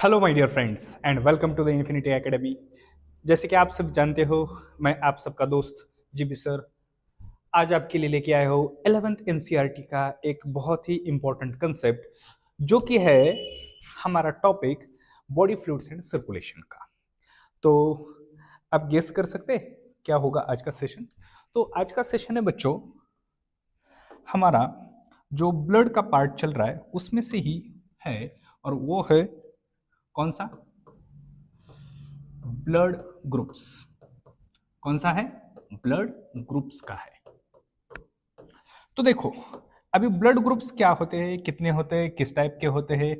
Hello my dear friends and welcome to the infinity academy. जैसे कि आप सब जानते हो, मैं आप सबका दोस्त जीबी सर आज आपके लिए लेके आया हूँ 11th एनसीईआरटी का एक बहुत ही इंपॉर्टेंट कंसेप्ट, जो कि है हमारा topic body fluids and circulation का। तो आप गेस कर सकते हैं क्या होगा आज का सेशन। तो आज का सेशन है बच्चों, हमारा जो ब्लड का पार्ट चल रहा है उसमें से ही है, और वो है कौन सा? Blood groups. कौन सा है? ब्लड ग्रुप्स का है। तो देखो, अभी ब्लड ग्रुप्स क्या होते हैं, कितने होते हैं, किस टाइप के होते हैं,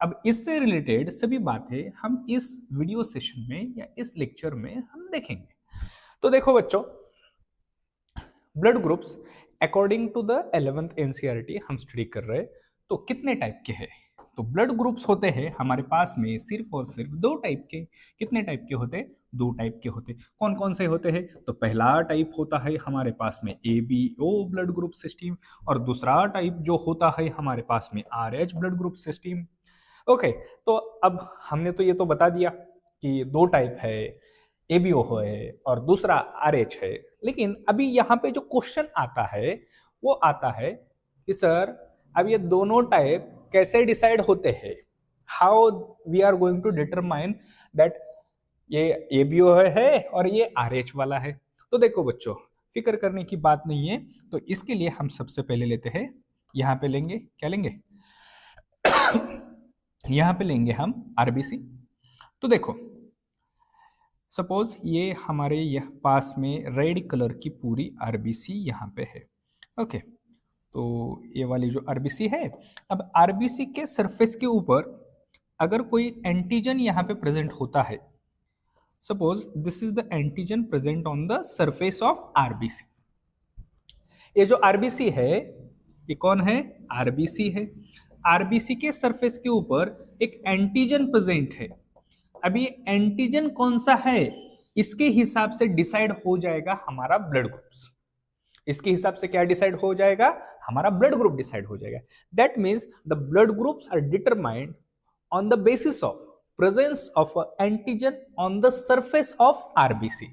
अब इससे रिलेटेड सभी बातें हम इस वीडियो सेशन में या इस लेक्चर में हम देखेंगे। तो देखो बच्चों, blood groups according to the 11th NCERT हम स्टडी कर रहे हैं। तो कितने टाइप के हैं? तो ब्लड ग्रुप्स होते हैं हमारे पास में सिर्फ और सिर्फ दो टाइप के। कितने टाइप के होते हैं? दो टाइप के होते हैं। कौन कौन से होते हैं? तो पहला टाइप होता है हमारे पास में A B O blood group system, और दूसरा टाइप जो होता है हमारे पास में R H blood group system. Okay, तो अब हमने तो ये तो बता दिया कि दो टाइप है, एबीओ है और दूसरा आरएच है। लेकिन अभी यहाँ पे जो क्वेश्चन आता है वो आता है कि सर, अब ये दोनों टाइप कैसे डिसाइड होते हैं? How we are going to determine that ये एबीओ है और ये आरएच वाला है? तो देखो बच्चों, फिक्र करने की बात नहीं है। तो इसके लिए हम सबसे पहले लेते हैं, यहाँ पे लेंगे, क्या लेंगे? यहाँ पे लेंगे हम आरबीसी। तो देखो, सपोज ये हमारे यह पास में रेड कलर की पूरी आरबीसी यहाँ पे है। ओके, तो ये वाली जो आरबीसी है, अब आरबीसी के सरफेस के ऊपर अगर कोई एंटीजन यहाँ पे प्रेजेंट होता है, suppose this is the antigen present on the surface of RBC. ये जो आरबीसी है, ये कौन है? आरबीसी है। आरबीसी के सरफेस के ऊपर एक एंटीजन प्रेजेंट है। अभी एंटीजन कौन सा है, इसके हिसाब से डिसाइड हो जाएगा हमारा ब्लड ग्रुप्स। इसके हिसाब से क्या डिसाइड हो जाएगा? हमारा ब्लड ग्रुप डिसाइड हो जाएगा। That means the blood groups are determined on the basis of presence of antigen on the surface of RBC.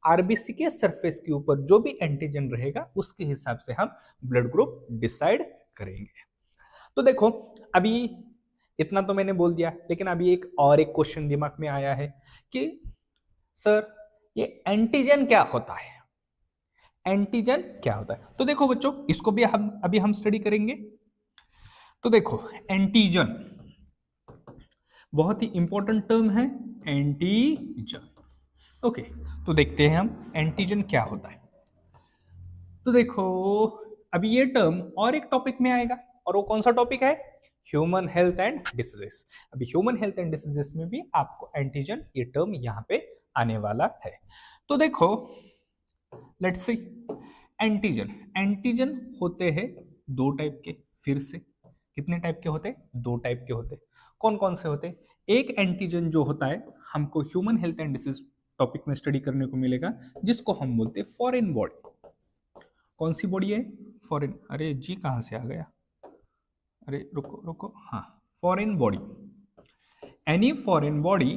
RBC के सरफेस के ऊपर जो भी एंटीजन रहेगा उसके हिसाब से हम ब्लड ग्रुप डिसाइड करेंगे। तो देखो, अभी इतना तो मैंने बोल दिया, लेकिन अभी एक क्वेश्चन दिमाग में आया है कि सर, ये एंटीजन क्या होता है? एंटीजन क्या होता है? तो देखो बच्चों, इसको भी हम स्टडी करेंगे। तो देखो, एंटीजन बहुत ही इंपॉर्टेंट टर्म है, एंटीजन। ओके, तो देखते हैं हम एंटीजन क्या होता है। तो देखो, अभी ये टर्म और एक टॉपिक में आएगा, और वो कौन सा टॉपिक है? Human health and diseases. अभी ह्यूमन हेल्थ एंड डिसीजेस में भी आपको एंटीजन ये टर्म यहाँ पे आने वाला है। तो देखो, लेट्स सी, एंटीजन। एंटीजन होते हैं दो टाइप के। फिर से कितने टाइप के होते हैं? दो टाइप के होते हैं। कौन कौन से होते हैं? एक एंटीजन जो होता है हमको human health and disease topic में स्टडी करने को मिलेगा, जिसको हम बोलते हैं फॉरेन बॉडी। कौन सी बॉडी है? फॉरेन। अरे जी, कहां से आ गया? अरे रुको रुको, हाँ, foreign body. Any foreign body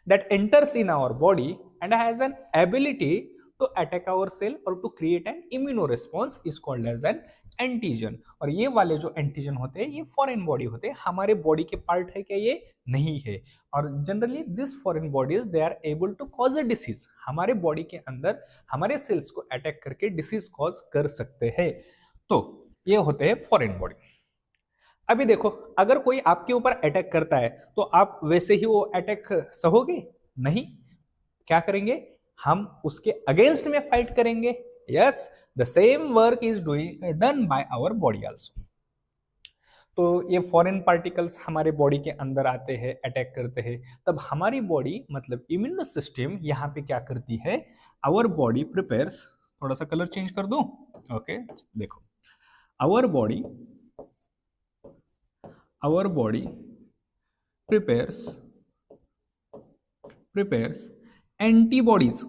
that enters in our body and has an ability to attack our cell or to create an immunoresponse is called as an antigen. और ये वाले जो एंटीजन होते हैं ये फॉरेन बॉडी होते हैं, हमारे बॉडी के पार्ट है क्या? ये नहीं है। और generally this foreign bodies they are able to cause a disease. हमारे बॉडी के अंदर हमारे सेल्स को अटैक करके डिसीज कॉज कर सकते हैं। तो ये होते हैं फॉरेन बॉडी। अभी देखो, अगर कोई आपके ऊपर अटैक करता है तो आप वैसे ही वो अटैक सहोगे? नहीं। क्या करेंगे? हम उसके अगेंस्ट में फाइट करेंगे। Yes, the same work is doing done by our body also. तो ये फॉरेन पार्टिकल्स हमारे बॉडी के अंदर आते हैं, अटैक करते हैं, तब हमारी बॉडी मतलब इम्यून सिस्टम यहाँ पे क्या करती है? Our body prepares. थोड़ा सा कलर चेंज कर दूं। ओके, देखो, आवर बॉडी prepares antibodies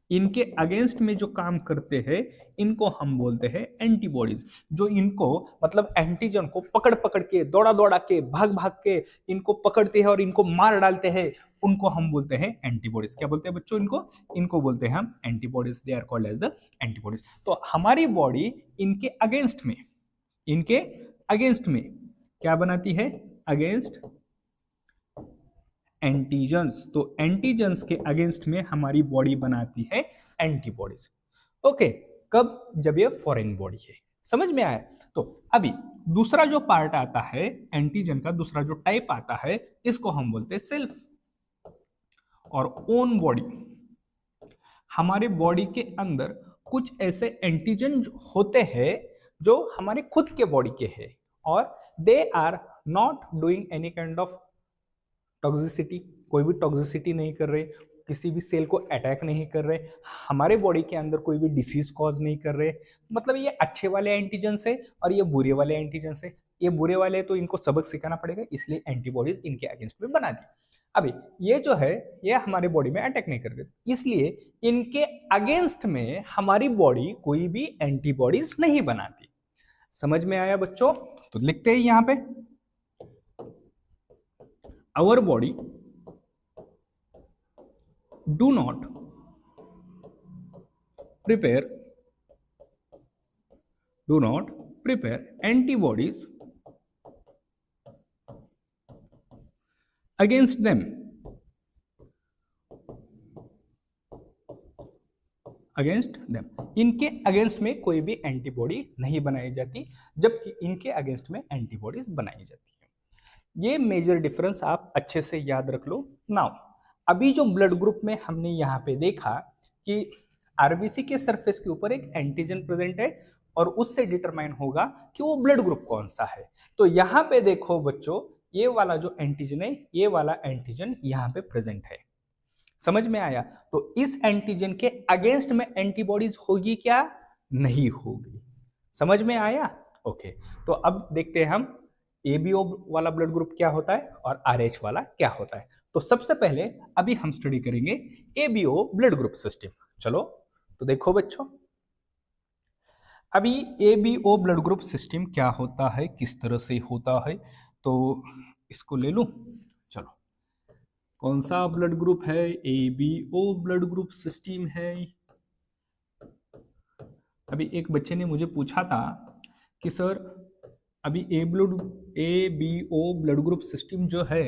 इनके अगेंस्ट में जो काम करते हैं इनको हम बोलते हैं एंटीबॉडीज। जो इनको मतलब एंटीजन को पकड़ पकड़ के, दौड़ा दौड़ा के, भाग भाग के इनको पकड़ते हैं और इनको मार डालते हैं, उनको हम बोलते हैं एंटीबॉडीज। क्या बोलते हैं बच्चों इनको? इनको बोलते हैं हम antibodies. They are called as the antibodies. तो हमारी बॉडी इनके अगेंस्ट में, इनके अगेंस्ट में क्या बनाती है? Against antigens. तो एंटीजन्स के अगेंस्ट में हमारी बॉडी बनाती है एंटीबॉडीज। ओके, कब? जब ये फॉरेन बॉडी है। समझ में आया? तो अभी दूसरा जो पार्ट आता है एंटीजन का, दूसरा जो टाइप आता है, इसको हम बोलते हैं सेल्फ और ओन बॉडी। हमारे बॉडी के अंदर कुछ ऐसे एंटीजन होते हैं जो हमारे खुद के बॉडी के हैं और they are not doing any kind of toxicity, कोई भी टॉक्सिसिटी नहीं कर रहे, किसी भी सेल को अटैक नहीं कर रहे, हमारे बॉडी के अंदर कोई भी डिसीज कॉज नहीं कर रहे। मतलब ये अच्छे वाले एंटीजन है और ये बुरे वाले एंटीजन है। ये बुरे वाले तो इनको सबक सिखाना पड़ेगा, इसलिए एंटीबॉडीज इनके अगेंस्ट में बना दी। अभी ये जो है ये हमारे बॉडी में अटैक नहीं कर रहे, इसलिए इनके अगेंस्ट में हमारी बॉडी कोई भी एंटीबॉडीज नहीं बनाती। समझ में आया बच्चों? तो लिखते हैं यहां पे, our body do not prepare antibodies against them, इनके अगेंस्ट में कोई भी एंटीबॉडी नहीं बनाई जाती, जबकि इनके अगेंस्ट में एंटीबॉडीज बनाई जाती है। ये मेजर डिफरेंस आप अच्छे से याद रख लो। नाउ अभी जो ब्लड ग्रुप में हमने यहाँ पे देखा कि आरबीसी के सरफेस के ऊपर एक एंटीजन प्रेजेंट है और उससे डिटरमाइन होगा कि वो ब्लड ग्रुप कौन सा है। तो यहाँ पे देखो बच्चों, ये वाला जो एंटीजन है, ये वाला एंटीजन यहाँ पे प्रेजेंट है। समझ में आया? तो इस एंटीजन के अगेंस्ट में एंटीबॉडीज होगी क्या? नहीं होगी। समझ में आया? ओके, तो अब देखते हैं हम एबीओ वाला ब्लड ग्रुप क्या होता है और आरएच वाला क्या होता है। तो सबसे पहले अभी हम स्टडी करेंगे एबीओ ब्लड ग्रुप सिस्टम। चलो तो देखो बच्चों, अभी एबीओ ब्लड ग्रुप सिस्टम क्या होता है, किस तरह से होता है, तो इसको ले लूं। चलो, कौन सा ब्लड ग्रुप है? एबीओ ब्लड ग्रुप सिस्टम है। अभी एक बच्चे ने मुझे पूछा था कि सर अभी एबीओ ब्लड ग्रुप सिस्टम जो है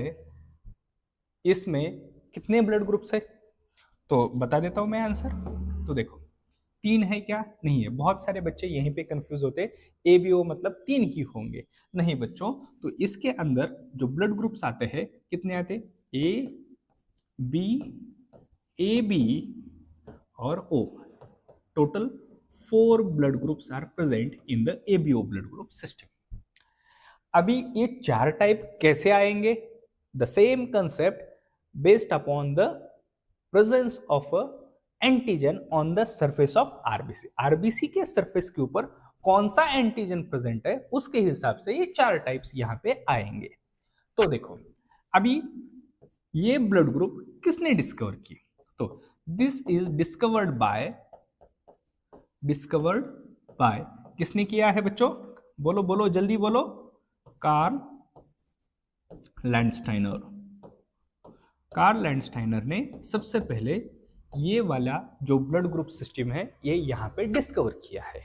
इसमें कितने ब्लड ग्रुप्स है? तो बता देता हूं मैं आंसर। तो देखो, 3 है क्या? नहीं है। बहुत सारे बच्चे यहीं पे कंफ्यूज होते, एबीओ मतलब 3 ही होंगे। नहीं बच्चों, तो इसके अंदर जो ब्लड ग्रुप्स आते हैं कितने आते? ए बी, ए बी और O. Total 4 blood groups are present in the ABO blood group system. अभी ये 4 टाइप कैसे आएंगे? The same concept based upon the presence of antigen on the surface of RBC. RBC के surface के ऊपर कौन सा एंटीजन प्रेजेंट है उसके हिसाब से ये 4 टाइप्स यहां पे आएंगे। तो देखो, अभी ये ब्लड ग्रुप किसने डिस्कवर की? तो दिस इज डिस्कवर्ड बाय किसने किया है बच्चों? बोलो बोलो, जल्दी बोलो। कार्ल लैंडस्टाइनर ने सबसे पहले ये वाला जो ब्लड ग्रुप सिस्टम है ये यहाँ पे डिस्कवर किया है।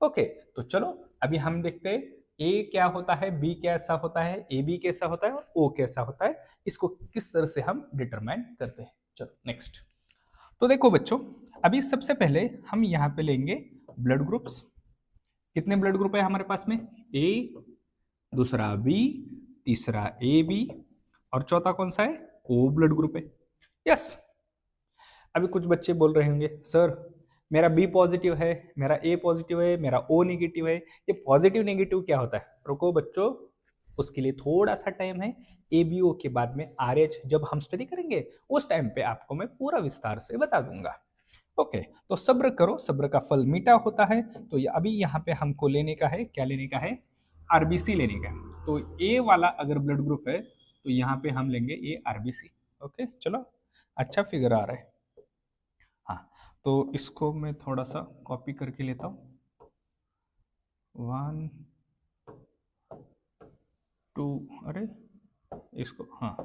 ओके, तो चलो अभी हम देखते हैं ए क्या होता है, बी कैसा होता है, ए बी कैसा होता है और ओ कैसा होता है, इसको किस तरह से हम डिटरमाइन करते हैं। चलो नेक्स्ट। तो देखो बच्चों, अभी सबसे पहले हम यहाँ पे लेंगे ब्लड ग्रुप्स। कितने ब्लड ग्रुप है हमारे पास में? ए, दूसरा बी, तीसरा ए बी और चौथा कौन सा है? ओ ब्लड ग्रुप है। यस। अभी कुछ बच्चे बोल रहे होंगे सर मेरा बी पॉजिटिव है, मेरा ए पॉजिटिव है, मेरा ओ नेगेटिव है, ये पॉजिटिव नेगेटिव क्या होता है? रुको बच्चों, उसके लिए थोड़ा सा टाइम है। एबीओ के बाद में आरएच जब हम स्टडी करेंगे उस टाइम पे आपको मैं पूरा विस्तार से बता दूंगा। ओके, तो सब्र करो, सब्र का फल मीठा होता है। तो अभी यहाँ पे हमको लेने का है, क्या लेने का है? आरबीसी लेने का है। तो ए वाला अगर ब्लड ग्रुप है तो यहाँ पे हम लेंगे ए आरबीसी। ओके, चलो अच्छा फिगर आ रहा है। हाँ, तो इसको मैं थोड़ा सा कॉपी करके लेता हूँ, 1 2, अरे इसको, हाँ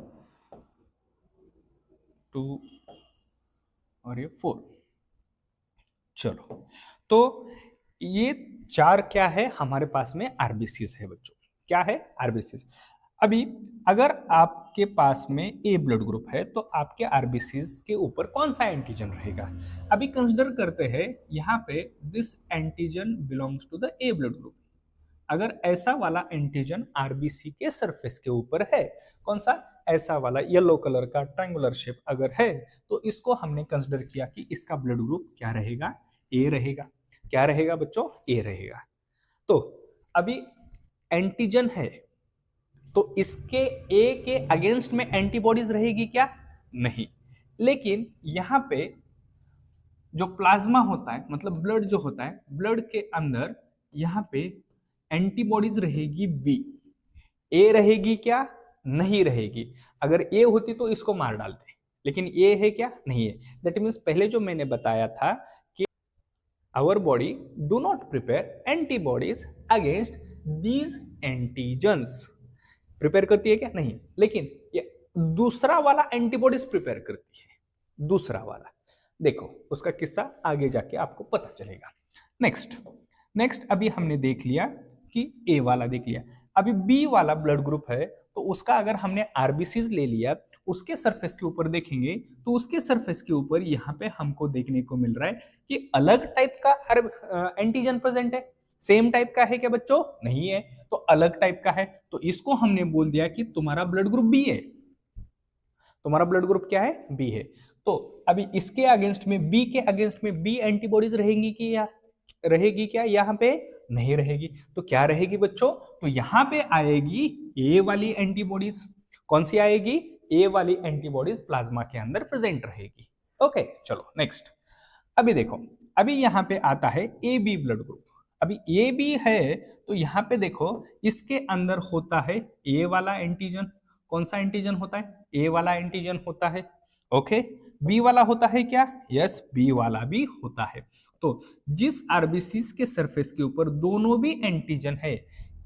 2 और ये 4। चलो, तो ये 4 क्या है हमारे पास में, आरबीसीज है बच्चों। क्या है? आरबीसीज। अभी अगर आपके पास में ए ब्लड ग्रुप है तो आपके आरबीसीज के ऊपर कौन सा एंटीजन रहेगा? अभी कंसिडर करते हैं यहाँ पे this antigen belongs to the A blood group. अगर ऐसा वाला एंटीजन आरबीसी के सरफेस के ऊपर है, कौन सा? ऐसा वाला येलो कलर का ट्रायंगुलर शेप अगर है, तो इसको हमने कंसिडर किया कि इसका ब्लड ग्रुप क्या रहेगा? ए रहेगा। क्या रहेगा बच्चों? ए रहेगा। तो अभी एंटीजन है तो इसके ए के अगेंस्ट में एंटीबॉडीज रहेगी क्या? नहीं। लेकिन यहां पे जो प्लाज्मा होता है, मतलब ब्लड जो होता है, ब्लड के अंदर यहां पे एंटीबॉडीज रहेगी बी। ए रहेगी क्या? नहीं रहेगी। अगर ए होती तो इसको मार डालते, लेकिन ए है क्या? नहीं है। दैट मीन्स पहले जो मैंने बताया था कि our body do not prepare antibodies against these antigens. Prepare करती है क्या? नहीं। लेकिन ये दूसरा वाला एंटीबॉडीज प्रिपेयर करती है, दूसरा वाला। देखो उसका किस्सा आगे जाके आपको पता चलेगा। नेक्स्ट नेक्स्ट अभी हमने देख लिया कि ए वाला देख लिया। अभी बी वाला ब्लड ग्रुप है तो उसका अगर हमने आरबीसीज ले लिया, उसके सरफेस के ऊपर देखेंगे तो उसके सरफेस के ऊपर यहाँ पे हमको देखने को मिल रहा है कि अलग टाइप का एंटीजन प्रेजेंट है। सेम टाइप का है क्या बच्चों? नहीं है। तो अलग टाइप का है, तो इसको हमने बोल दिया कि तुम्हारा ब्लड ग्रुप बी है। तुम्हारा ब्लड ग्रुप क्या है? बी है। तो अभी इसके अगेंस्ट में, बी के अगेंस्ट में बी एंटीबॉडीज रहेंगी कि या रहेगी क्या? यहाँ पे नहीं रहेगी। तो क्या रहेगी बच्चों? तो यहाँ पे आएगी ए वाली एंटीबॉडीज। कौन सी आएगी? ए वाली एंटीबॉडीज प्लाज्मा के अंदर प्रेजेंट रहेगी। ओके, चलो नेक्स्ट। अभी देखो, अभी यहाँ पे आता है ए बी ब्लड ग्रुप। अभी ए बी है तो यहाँ पे देखो इसके अंदर होता है ए वाला एंटीजन। कौन सा एंटीजन होता है? ए वाला एंटीजन होता है। ओके, बी वाला होता है क्या? यस, बी वाला भी होता है। तो जिस आरबीसीज के सरफेस के ऊपर दोनों भी एंटीजन है,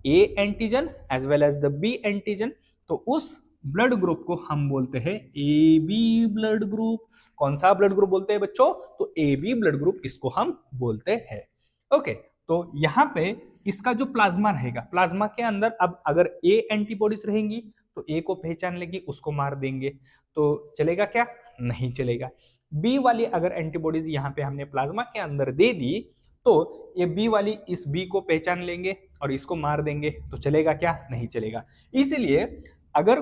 A antigen as well as the B antigen, तो उस ब्लड ग्रुप को हम बोलते हैं ए बी ब्लड ग्रुप। कौन सा ब्लड ग्रुप बोलते हैं बच्चों? तो ए बी ब्लड ग्रुप इसको हम बोलते हैं। ओके, तो यहां पे इसका जो प्लाज्मा रहेगा, प्लाज्मा के अंदर अब अगर ए एंटीबॉडीज रहेंगी तो ए को पहचान लेगी, उसको मार देंगे, तो चलेगा क्या? नहीं चलेगा। बी वाली अगर एंटीबॉडीज यहाँ पे हमने प्लाज्मा के अंदर दे दी तो ये बी वाली इस बी को पहचान लेंगे और इसको मार देंगे, तो चलेगा क्या? नहीं चलेगा। इसीलिए अगर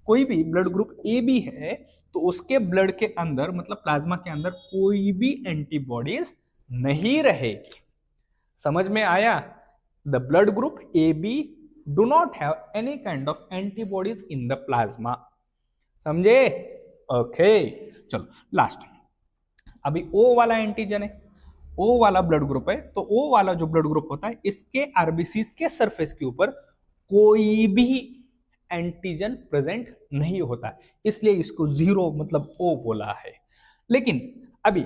कोई भी ब्लड ग्रुप ए बी है तो उसके ब्लड के अंदर, मतलब प्लाज्मा के अंदर, कोई भी एंटीबॉडीज नहीं रहेगी। समझ में आया? The blood group A B do not have any kind of antibodies in the plasma. समझे? ओके, चलो लास्ट। अभी ओ वाला एंटीजन है, ओ वाला ब्लड ग्रुप है, तो ओ वाला जो ब्लड ग्रुप होता है इसके आरबीसीज के सरफेस के ऊपर कोई भी एंटीजन प्रेजेंट नहीं होता, इसलिए इसको जीरो मतलब ओ बोला है। लेकिन अभी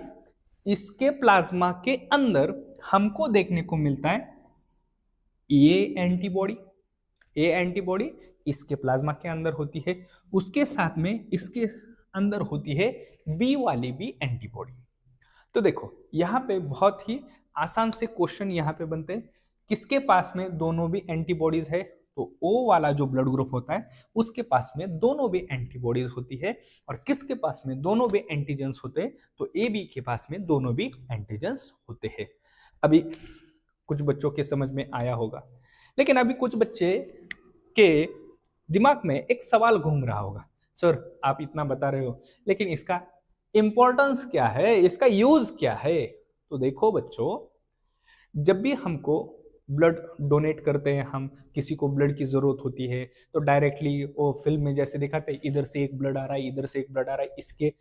इसके प्लाज्मा के अंदर हमको देखने को मिलता है ये एंटीबॉडी। ए एंटीबॉडी इसके प्लाज्मा के अंदर होती है, उसके साथ में इसके अंदर होती है बी वाली भी एंटीबॉडी। तो देखो यहाँ पे बहुत ही आसान से क्वेश्चन यहाँ पे बनते हैं। किसके पास में दोनों भी एंटीबॉडीज है? तो ओ वाला जो ब्लड ग्रुप होता है उसके पास में दोनों भी एंटीबॉडीज होती है। और किसके पास में दोनों भी एंटीजेंस होते हैं? तो ए बी के पास में दोनों भी एंटीजेंस होते हैं। अभी कुछ बच्चों के समझ में आया होगा, लेकिन अभी कुछ बच्चे के दिमाग में एक सवाल घूम रहा होगा, सर आप इतना बता रहे हो लेकिन इसका इंपॉर्टेंस क्या है, इसका यूज क्या है? तो देखो बच्चों, जब भी हमको ब्लड डोनेट करते हैं, हम किसी को ब्लड की जरूरत होती है तो डायरेक्टली वो फिल्म में जैसे दिखाते हैं, इधर से एक ब्लड आ रहा है, इधर से एक ब्लड आ रहा है, इसके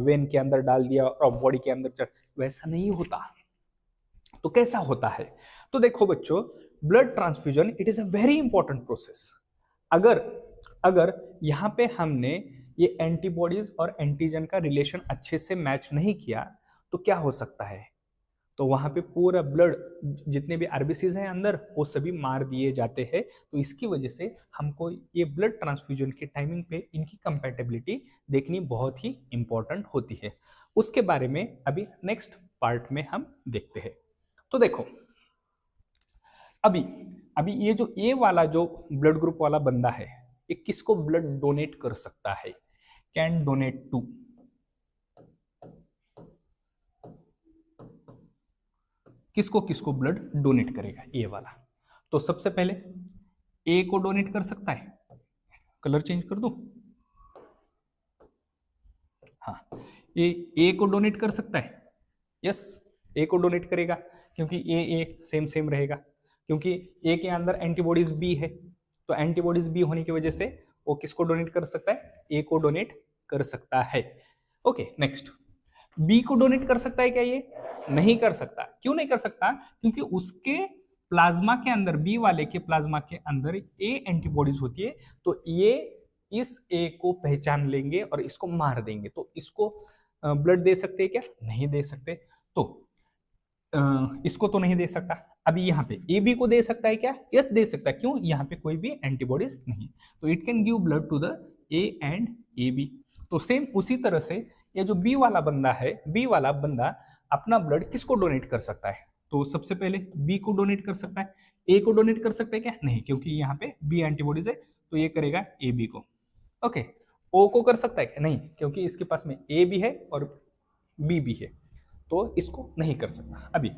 वेन के अंदर डाल दिया और बॉडी के अंदर चढ़, वैसा नहीं होता। तो कैसा होता है? तो देखो बच्चों, blood transfusion it is a very important process. अगर अगर यहाँ पे हमने ये एंटीबॉडीज और एंटीजन का रिलेशन अच्छे से मैच नहीं किया तो क्या हो सकता है, तो वहां पे पूरा ब्लड, जितने भी आरबीसीज हैं अंदर, वो सभी मार दिए जाते हैं। तो इसकी वजह से हमको ये ब्लड ट्रांसफ्यूजन के टाइमिंग पे इनकी कंपैटिबिलिटी देखनी बहुत ही इंपॉर्टेंट होती है। उसके बारे में अभी नेक्स्ट पार्ट में हम देखते हैं। तो देखो अभी अभी ये जो ए वाला जो ब्लड ग्रुप वाला बंदा है, ये किसको ब्लड डोनेट कर सकता है, कैन डोनेट टू, किसको किसको ब्लड डोनेट करेगा ए वाला। तो सबसे पहले ए को डोनेट कर सकता है, कलर चेंज कर दो, हाँ ए को डोनेट कर सकता है, यस ए को डोनेट करेगा क्योंकि ए सेम सेम रहेगा, क्योंकि ए के अंदर एंटीबॉडीज बी है, तो एंटीबॉडीज बी होने की वजह से वो किसको डोनेट कर सकता है, ए को डोनेट कर सकता है। ओके नेक्स्ट, बी को डोनेट कर सकता है क्या, ये नहीं कर सकता। क्यों नहीं कर सकता, क्योंकि उसके प्लाज्मा के अंदर, बी वाले के प्लाज्मा के अंदर ए एंटीबॉडीज होती है, तो ये इस ए को पहचान लेंगे और इसको मार देंगे। तो इसको ब्लड दे सकते हैं क्या, नहीं दे सकते। तो इसको तो नहीं दे सकता। अभी यहाँ पे ए बी को दे सकता है क्या, यस दे सकता है, क्यों, यहाँ पे कोई भी एंटीबॉडीज नहीं, तो it can give blood to the A and A B. तो सेम उसी तरह से ये जो बी वाला बंदा है, बी वाला बंदा अपना ब्लड किसको डोनेट कर सकता है, तो सबसे पहले बी को डोनेट कर सकता है। ए को डोनेट कर सकता है क्या, नहीं, क्योंकि यहाँ पे बी एंटीबॉडीज है, तो ये करेगा ए बी को। ओके, ओ को कर सकता है क्या, नहीं, क्योंकि इसके पास में ए भी है और बी भी है, तो इसको नहीं कर सकता। अभी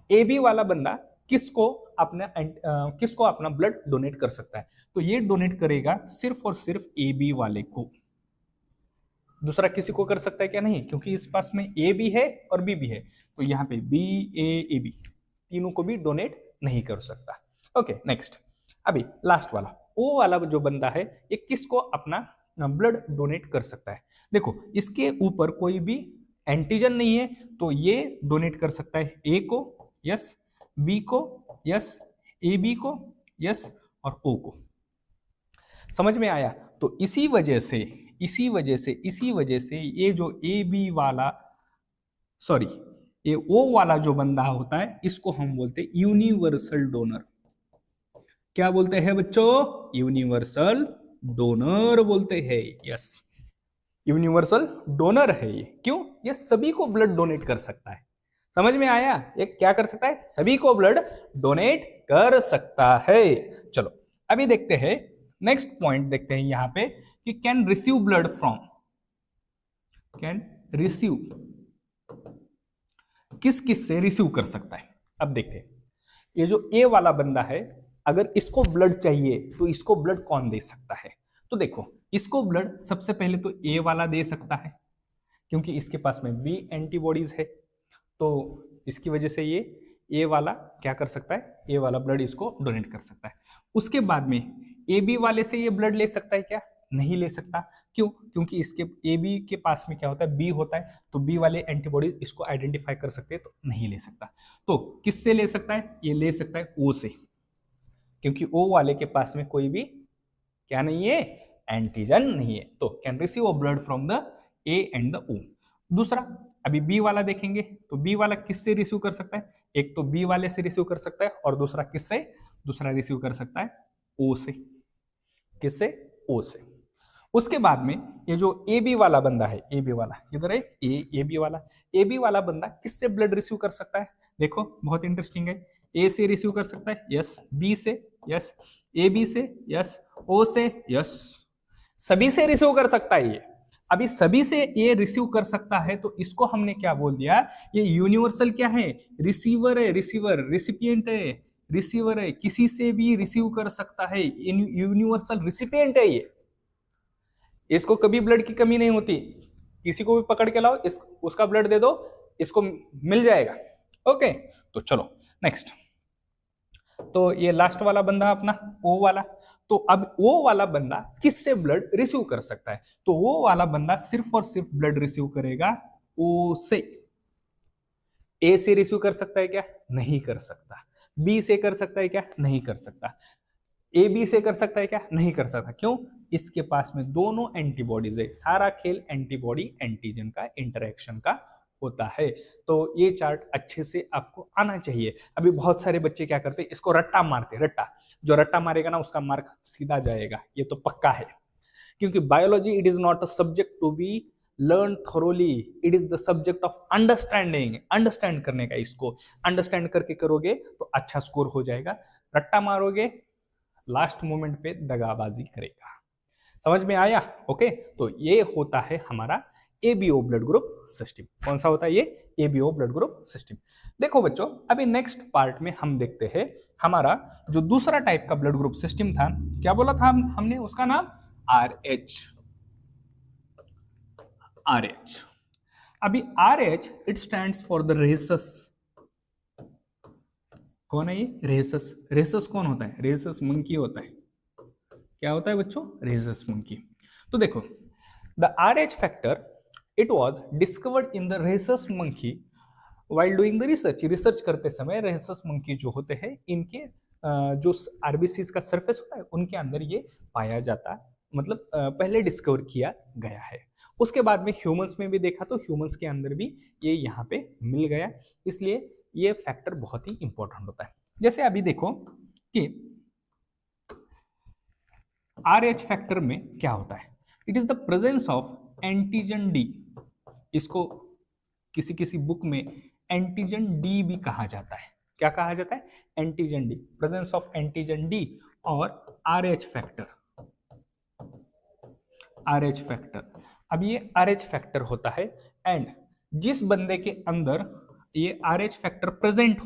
ए बी वाला बंदा किसको अपना ब्लड डोनेट कर सकता है, तो ये डोनेट करेगा सिर्फ और सिर्फ ए बी वाले को, दूसरा किसी को कर सकता है क्या, नहीं, क्योंकि इस पास में ए भी है और बी भी है, तो यहाँ पे बी ए बी तीनों को भी डोनेट नहीं कर सकता। ओके नेक्स्ट, अभी लास्ट वाला ओ वाला जो बंदा है, ये किसको अपना ब्लड डोनेट कर सकता है। देखो इसके ऊपर कोई भी एंटीजन नहीं है, तो ये डोनेट कर सकता है ए को, यस, बी को, यस, ए बी को, यस, और ओ को। समझ में आया। तो इसी वजह से ये जो ए बी वाला, सॉरी, ये ओ वाला जो बंदा होता है, इसको हम बोलते हैं यूनिवर्सल डोनर। क्या बोलते हैं बच्चों, यूनिवर्सल डोनर बोलते हैं, यस, यूनिवर्सल डोनर है ये। क्यों, ये सभी को ब्लड डोनेट कर सकता है। समझ में आया, ये क्या कर सकता है, सभी को ब्लड डोनेट कर सकता है। चलो अभी देखते हैं नेक्स्ट पॉइंट, देखते हैं यहां पे कि can receive blood from, can receive, किस किस से रिसीव कर सकता है। अब देखते हैं ये जो ए वाला बंदा है, अगर इसको ब्लड चाहिए तो इसको ब्लड कौन दे सकता है, तो देखो इसको ब्लड सबसे पहले तो ए वाला दे सकता है, क्योंकि इसके पास में बी एंटीबॉडीज है, तो इसकी वजह से ये ए वाला क्या कर सकता है, ए वाला ब्लड इसको डोनेट कर सकता है। उसके बाद में ए बी वाले से ये ब्लड ले सकता है क्या, नहीं ले सकता। क्यों, क्योंकि इसके ए बी के पास में क्या होता है, बी होता है, तो बी वाले एंटीबॉडीज इसको आइडेंटिफाई कर सकते हैं, तो नहीं ले सकता। तो किससे ले सकता है, ये ले सकता है ओ से, क्योंकि ओ वाले के पास में कोई भी क्या नहीं है, एंटीजन नहीं है, तो can receive blood from the A and the O. दूसरा अभी बी वाला देखेंगे, तो बी वाला किससे रिसीव कर सकता है, एक तो बी वाले से रिसीव कर सकता है, और दूसरा किससे, दूसरा रिसीव कर सकता है ओ से, किससे, ओ से। उसके बाद में ये जो ए बी वाला बंदा है, ए बी वाला इधर है, ए बी वाला, ए बी वाला बंदा किससे ब्लड रिसीव कर सकता है, देखो बहुत इंटरेस्टिंग है। ए से रिसीव कर सकता है, यस, बी से, यस, ए बी से, यस, ओ से, यस, सभी से रिसीव कर सकता है ये। अभी सभी से ये रिसीव कर सकता है, तो इसको हमने क्या बोल दिया, ये यूनिवर्सल क्या है, रिसीवर है, रिसीवर, रिसिपिएंट है, रिसीवर है, किसी से भी रिसीव कर सकता है, यूनिवर्सल रिसिपिएंट है ये। इसको कभी ब्लड की कमी नहीं होती, किसी को भी पकड़ के लाओ, उसका ब्लड दे दो, इसको मिल जाएगा। ओके, तो चलो नेक्स्ट, तो ये लास्ट वाला बंदा अपना ओ वाला, तो अब वो वाला बंदा किससे ब्लड रिसीव कर सकता है, तो वो वाला बंदा सिर्फ और सिर्फ ब्लड रिसीव करेगा ओ से। ए से रिसीव कर सकता है क्या, नहीं कर सकता। बी से कर सकता है क्या, नहीं कर सकता। ए बी से कर सकता है क्या, नहीं कर सकता। क्यों, इसके पास में दोनों एंटीबॉडीज है, सारा खेल एंटीबॉडी एंटीजन का इंटरेक्शन का होता है। तो ये चार्ट अच्छे से आपको आना चाहिए। अभी बहुत सारे बच्चे क्या करते हैं, इसको रट्टा मारते, रट्टा, जो रट्टा मारेगा ना उसका मार्क सीधा जाएगा, ये तो पक्का है। क्योंकि biology it is not a subject to be learn thoroughly, it is the subject of understanding. Understand करने का, इसको अंडरस्टैंड करके करोगे तो अच्छा स्कोर हो जाएगा। रट्टा मारोगे लास्ट मोमेंट पे दगाबाजी करेगा। समझ में आया? ओके, तो ये होता है हमारा एबीओ ब्लड ग्रुप सिस्टम। कौन सा होता है ये? ABO blood group system. देखो बच्चों, अभी नेक्स्ट पार्ट में हम देखते हैं हमारा जो दूसरा टाइप का ब्लड ग्रुप सिस्टम था, क्या बोला था हमने उसका नाम? RH। RH, अभी RH it stands for the rhesus. कौन है ये? रेसस। रेसस कौन होता है? रेसस मंकी होता है। क्या होता है बच्चों? Rhesus monkey. तो देखो, the RH factor it was discovered in the rhesus monkey while doing the research. Research करते समय रेसस मंकी जो होते हैं, इनके जो आरबीसीज का सरफेस होता है उनके अंदर ये पाया जाता है, मतलब पहले डिस्कवर किया गया है। उसके बाद में ह्यूमंस में भी देखा, तो ह्यूमंस के अंदर भी ये यहाँ पे मिल गया, इसलिए ये फैक्टर बहुत ही इंपॉर्टेंट होता है। जैसे अभी देखो कि RH फैक्टर में क्या होता है, it is the presence of antigen D. इसको किसी किसी बुक में एंटीजन डी भी कहा जाता है। क्या कहा जाता है? Antigen D, presence of antigen D और RH फैक्टर। RH फैक्टर, अब ये RH फैक्टर होता है, एंड जिस बंदे के अंदर ये RH फैक्टर प्रेजेंट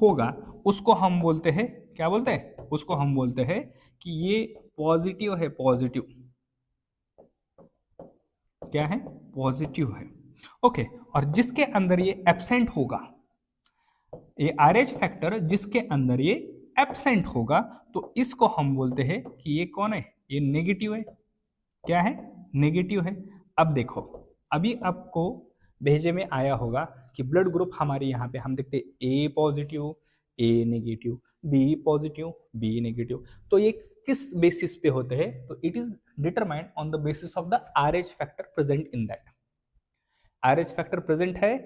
होगा उसको हम बोलते हैं, क्या बोलते हैं? उसको हम बोलते हैं कि ये पॉजिटिव है। पॉजिटिव क्या है? पॉजिटिव है। ओके, और जिसके अंदर ये एब्सेंट होगा, ये RH फैक्टर जिसके अंदर ये एब्सेंट होगा, तो इसको हम बोलते हैं कि ये कौन है? ये नेगेटिव है। क्या है? नेगेटिव है। अब देखो, अभी आपको भेजे में आया होगा कि ब्लड ग्रुप हमारे यहाँ पे हम देखते A positive, A negative, B positive, B negative. तो ये किस बेसिस पे होते हैं? तो it is determined on the basis of the RH factor present in that. RH factor present है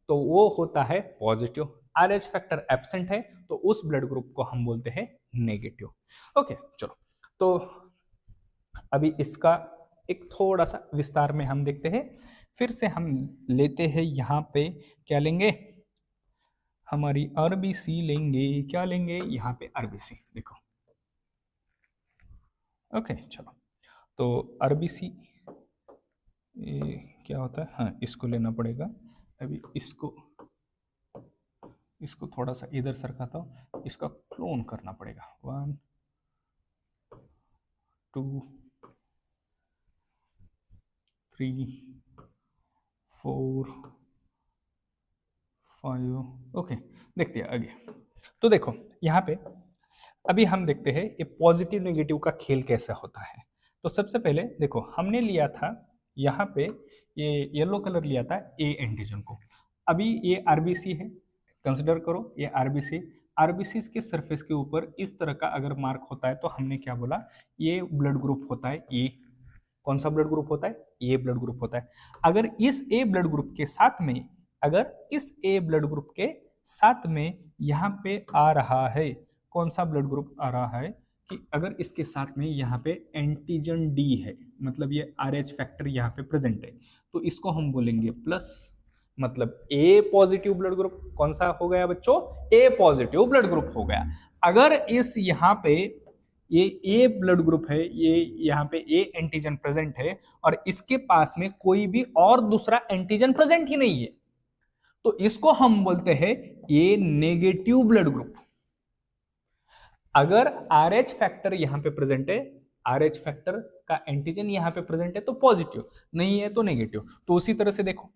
तो वो होता है पॉजिटिव, RH फैक्टर एब्सेंट है तो उस ब्लड ग्रुप को हम बोलते हैं नेगेटिव। ओके, चलो, तो अभी इसका एक थोड़ा सा विस्तार में हम देखते हैं। फिर से हम लेते हैं यहाँ पे, क्या लेंगे? हमारी आरबीसी लेंगे। क्या लेंगे? यहाँ पे आरबीसी। देखो, ओके, चलो, तो आरबीसी क्या होता है? हाँ, इसको लेना पड़ेगा। अभी इसको थोड़ा सा इधर सरकाता हूँ, इसका क्लोन करना पड़ेगा। 1 2 3 4 5। ओके, देखते हैं आगे। तो देखो यहाँ पे अभी हम देखते हैं ये पॉजिटिव नेगेटिव का खेल कैसा होता है। तो सबसे पहले देखो, हमने लिया था यहाँ पे ये येलो कलर लिया था ए एंटीजन को। अभी ये आरबीसी है, कंसिडर करो ये आरबीसी। आरबीसी के सरफेस के ऊपर इस तरह का अगर मार्क होता है तो हमने क्या बोला? ये ब्लड ग्रुप होता है ए। कौन सा ब्लड ग्रुप होता है? ए ब्लड ग्रुप होता है। अगर इस ए ब्लड ग्रुप के साथ में, अगर इस ए ब्लड ग्रुप के साथ में यहाँ पे आ रहा है, कौन सा ब्लड ग्रुप आ रहा है कि अगर इसके साथ में यहाँ पे एंटीजन डी है, मतलब ये RH फैक्टर यहाँ पे प्रेजेंट है, तो इसको हम बोलेंगे प्लस, मतलब ए पॉजिटिव ब्लड ग्रुप। कौन सा हो गया बच्चों? ए पॉजिटिव ब्लड ग्रुप हो गया। अगर इस यहाँ पे ये ए ब्लड ग्रुप है, ये यहाँ पे ए एंटीजन प्रेजेंट है और इसके पास में कोई भी और दूसरा एंटीजन प्रेजेंट ही नहीं है, तो इसको हम बोलते हैं ए नेगेटिव ब्लड ग्रुप। अगर RH फैक्टर यहां पे प्रेजेंट है, RH फैक्टर का एंटीजन यहां पे प्रेजेंट है तो पॉजिटिव, नहीं है तो नेगेटिव। तो उसी तरह से देखो,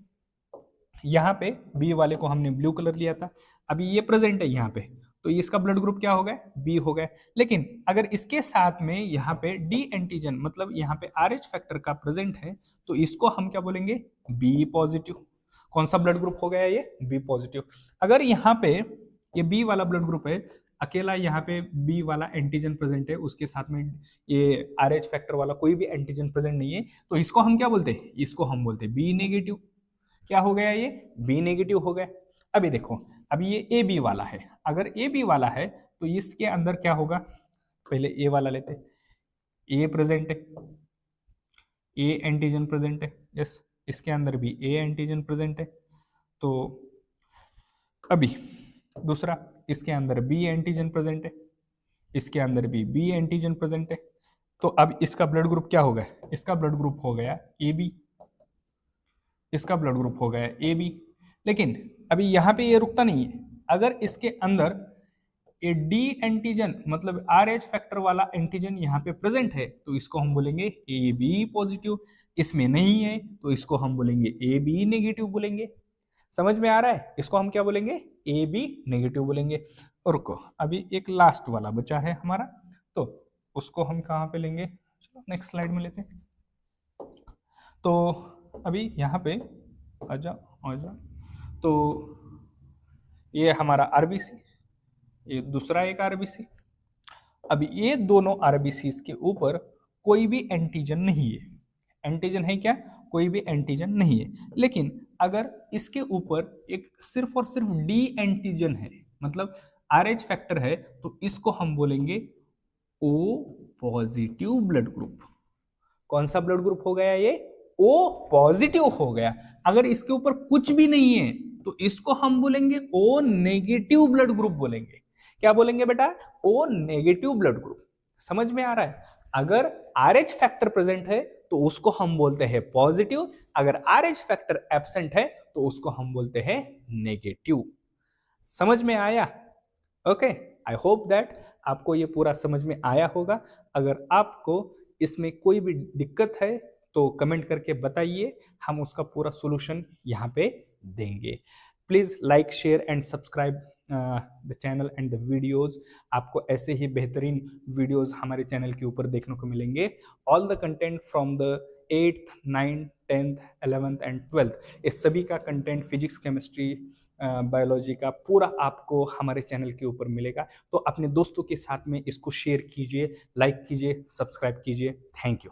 यहाँ पे बी वाले को हमने ब्लू कलर लिया था, अभी ये प्रेजेंट है यहाँ पे, तो इसका ब्लड ग्रुप क्या हो गया? बी हो गया। लेकिन अगर इसके साथ में यहाँ पे डी एंटीजन, मतलब यहाँ पे RH फैक्टर का प्रेजेंट है, तो इसको हम क्या बोलेंगे? B positive. कौन सा ब्लड ग्रुप हो गया ये? B positive. अगर यहाँ पे ये बी वाला ब्लड ग्रुप है, अकेला यहाँ पे बी वाला एंटीजन प्रेजेंट है, उसके साथ में ये RH फैक्टर वाला कोई भी एंटीजन प्रेजेंट नहीं है, तो इसको हम क्या बोलते हैं, इसको हम बोलते हैं बी नेगेटिव। क्या हो गया, ये बी नेगेटिव हो गया। अभी देखो, अभी ये ए बी वाला है, अगर ए बी वाला है तो इसके अंदर क्या होगा, पहले ए वाला लेते, ए प्रेजेंट है, ए एंटीजन प्रेजेंट है, यस, इसके अंदर भी ए एंटीजन प्रेजेंट है। तो अभी दूसरा, इसके अंदर बी एंटीजन प्रेजेंट है, इसके अंदर भी बी एंटीजन प्रेजेंट है। तो अब इसका ब्लड ग्रुप क्या हो गया, इसका ब्लड ग्रुप हो गया ए बी, इसका ब्लड ग्रुप हो गया ए बी। लेकिन अभी यहाँ पे ये रुकता नहीं है, अगर इसके अंदर ए डी एंटीजन मतलब RH फैक्टर वाला एंटीजन यहाँ पे प्रेजेंट है तो इसको हम बोलेंगे ए बी पॉजिटिव। इसमें नहीं है तो इसको हम बोलेंगे ए बी नेगेटिव बोलेंगे। समझ में आ रहा है, इसको हम क्या बोलेंगे, ए बी नेगेटिव बोलेंगे। और रुको, अभी एक लास्ट वाला बचा है हमारा, तो उसको हम कहाँ पे लेंगे, चलो नेक्स्ट स्लाइड में लेते हैं। तो अभी यहाँ पे आजा आजा, तो ये हमारा आरबीसी, ये दूसरा एक आरबीसी। अब ये दोनों आरबीसी के ऊपर कोई भी एंटीजन नहीं है, एंटीजन है क्या, कोई भी एंटीजन नहीं है। लेकिन अगर इसके ऊपर एक सिर्फ और सिर्फ डी एंटीजन है, मतलब RH फैक्टर है, तो इसको हम बोलेंगे O पॉजिटिव ब्लड ग्रुप। कौन सा ब्लड ग्रुप हो गया ये, O पॉजिटिव हो गया। अगर इसके ऊपर कुछ भी नहीं है तो इसको हम बोलेंगे O नेगेटिव ब्लड ग्रुप बोलेंगे। क्या बोलेंगे बेटा, O नेगेटिव ब्लड ग्रुप। समझ में आ रहा है, अगर RH फैक्टर प्रेजेंट है तो उसको हम बोलते हैं पॉजिटिव, अगर RH फैक्टर एब्सेंट है तो उसको हम बोलते हैं नेगेटिव। समझ में आया, ओके। आई होप दैट आपको ये पूरा समझ में आया होगा। अगर आपको इसमें कोई भी दिक्कत है तो कमेंट करके बताइए, हम उसका पूरा सॉल्यूशन यहाँ पे देंगे। Please like share and subscribe the channel and the videos. आपको ऐसे ही बेहतरीन वीडियोज हमारे चैनल के ऊपर देखने को मिलेंगे। All the content from the 8th 9th 10th 11th and 12th, इस सभी का कंटेंट फिजिक्स केमिस्ट्री बायोलॉजी का पूरा आपको हमारे चैनल के ऊपर मिलेगा। तो अपने दोस्तों के साथ में इसको शेयर कीजिए, लाइक कीजिए, सब्सक्राइब कीजिए। Thank you.